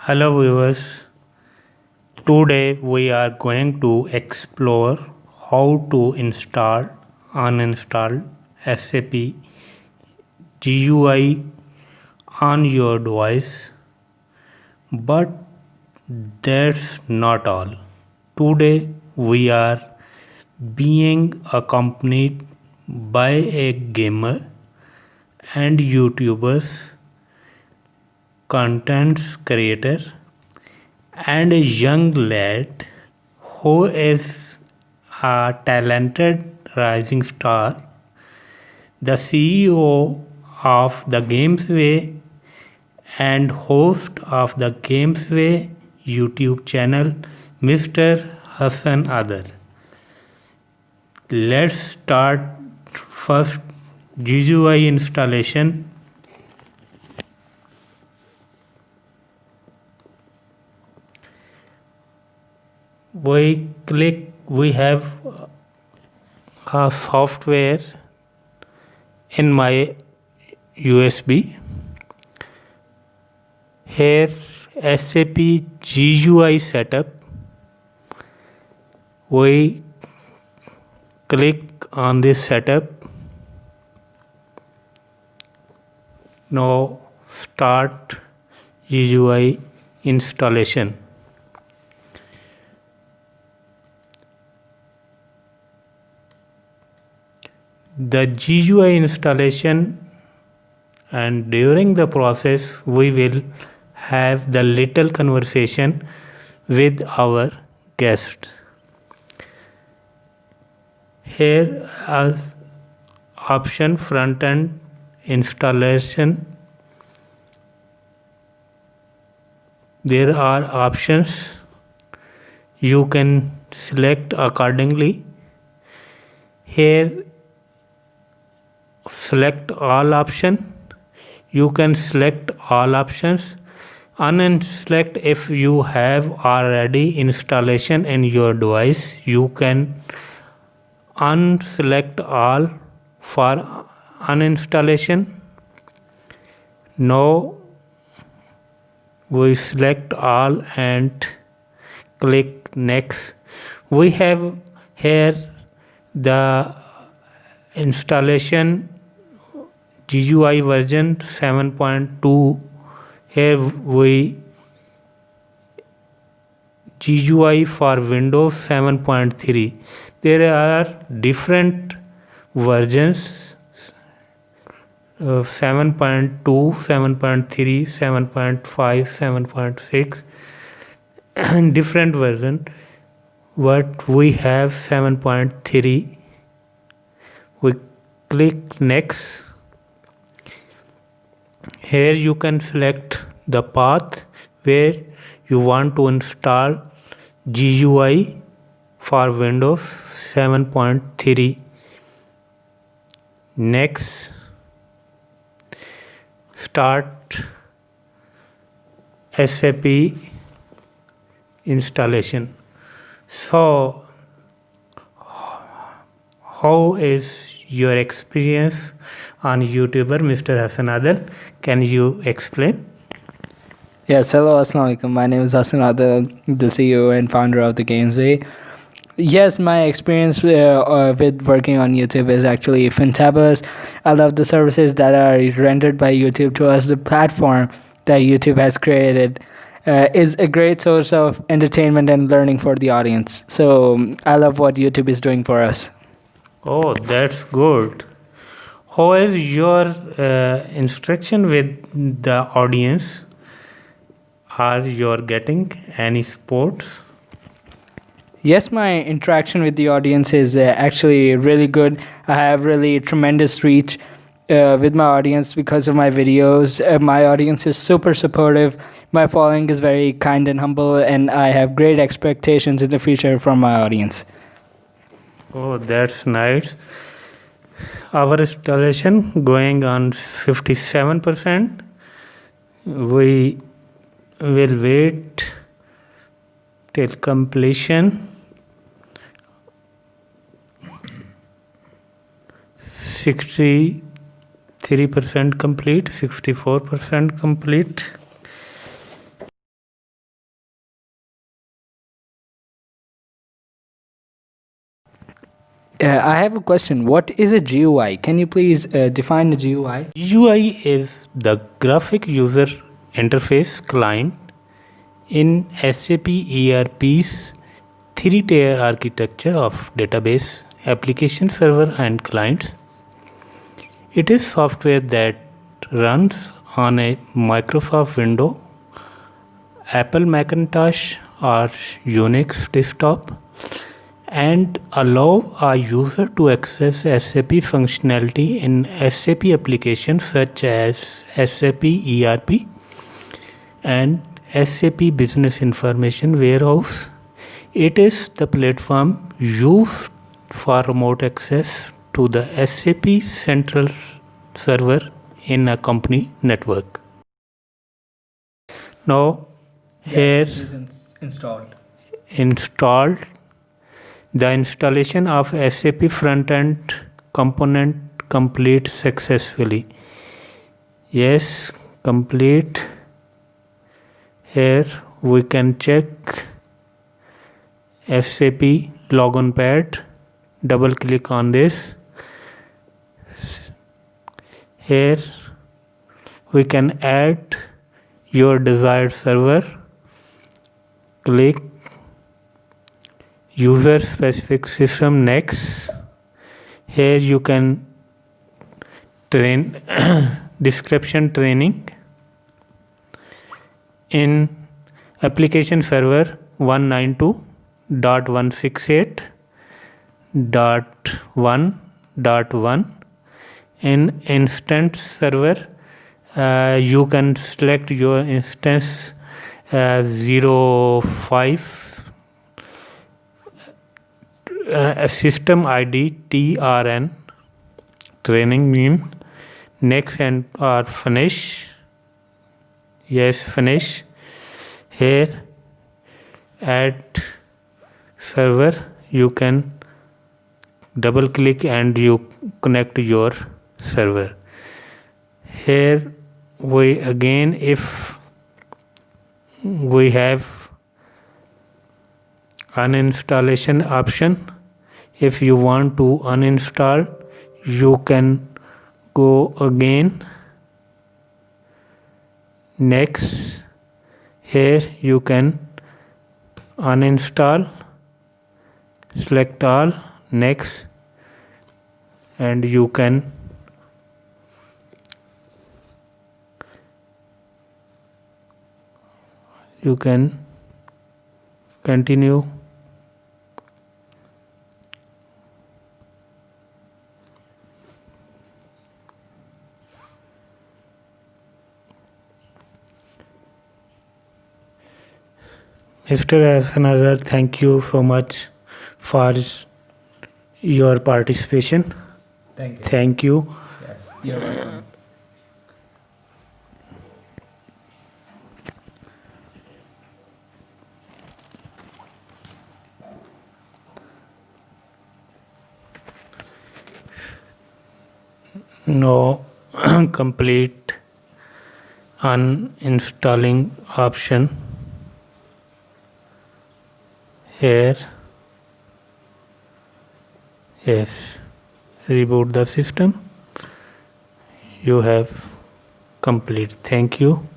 Hello viewers, today we are going to explore how to install uninstall SAP GUI on your device, but that's not all. Today we are being accompanied by a gamer and YouTubers, content creator and a young lad who is a talented rising star, the CEO of the Gamesway and host of the Gamesway YouTube channel, Mr. Hassan Adar. Let's start first GUI installation. We have a software in my USB. Here SAP GUI setup. We click on this setup. Now start GUI installation. The GUI installation, and during the process we will have the little conversation with our guest. Here are option front end installation. There are options you can select accordingly. Here select all option. You can select all options. Unselect if you have already installation in your device. You can unselect all for uninstallation. Now we select all and click next. We have here the installation GUI version 7.2. Here we GUI for Windows 7.3. There are different versions 7.2, 7.3, 7.5, 7.6 and different version, but we have 7.3. We click next. Here you can select the path where you want to install GUI for Windows 7.3. Next, start SAP installation. So, how is your experience on YouTuber, Mr. Hassan Adel? Can you explain? Yes, hello, assalamu alaikum. My name is Hassan Adel, the CEO and founder of the Gamesway. Yes, my experience with working on YouTube is actually fantabulous. I love the services that are rendered by YouTube to us. The platform that YouTube has created is a great source of entertainment and learning for the audience. So I love what YouTube is doing for us. Oh, that's good. How is your instruction with the audience? Are you getting any sports? Yes, my interaction with the audience is actually really good. I have really tremendous reach with my audience because of my videos. My audience is super supportive. My following is very kind and humble, and I have great expectations in the future from my audience. Oh, that's nice. Our installation going on 57%. We will wait till completion. 63% complete, 64% complete. I have a question. What is a GUI? Can you please define a GUI? GUI is the graphic user interface client in SAP ERP's three-tier architecture of database, application server and clients. It is software that runs on a Microsoft Windows, Apple Macintosh or Unix desktop and allow a user to access SAP functionality in SAP applications such as SAP ERP and SAP Business Information Warehouse. It is the platform used for remote access to the SAP central server in a company network. Now here Installed. The installation of SAP front-end component complete successfully. Yes, complete. Here we can check SAP login pad. Double click on this. Here we can add your desired server. Click user specific system next. Here you can train description training in application server 192.168.1.1. In instance server you can select your instance 05 system ID TRN training name next and or finish. Yes, finish. Here add server, you can double click and you connect your server. Here we again, if we have uninstallation option, if you want to uninstall you can go again next. Here you can uninstall, select all, next, and you can continue. Mr. Hasanazar, thank you so much for your participation. Thank you. Thank you. Yes, you're welcome. No complete uninstalling option. Here, yes, reboot the system. You have complete. Thank you.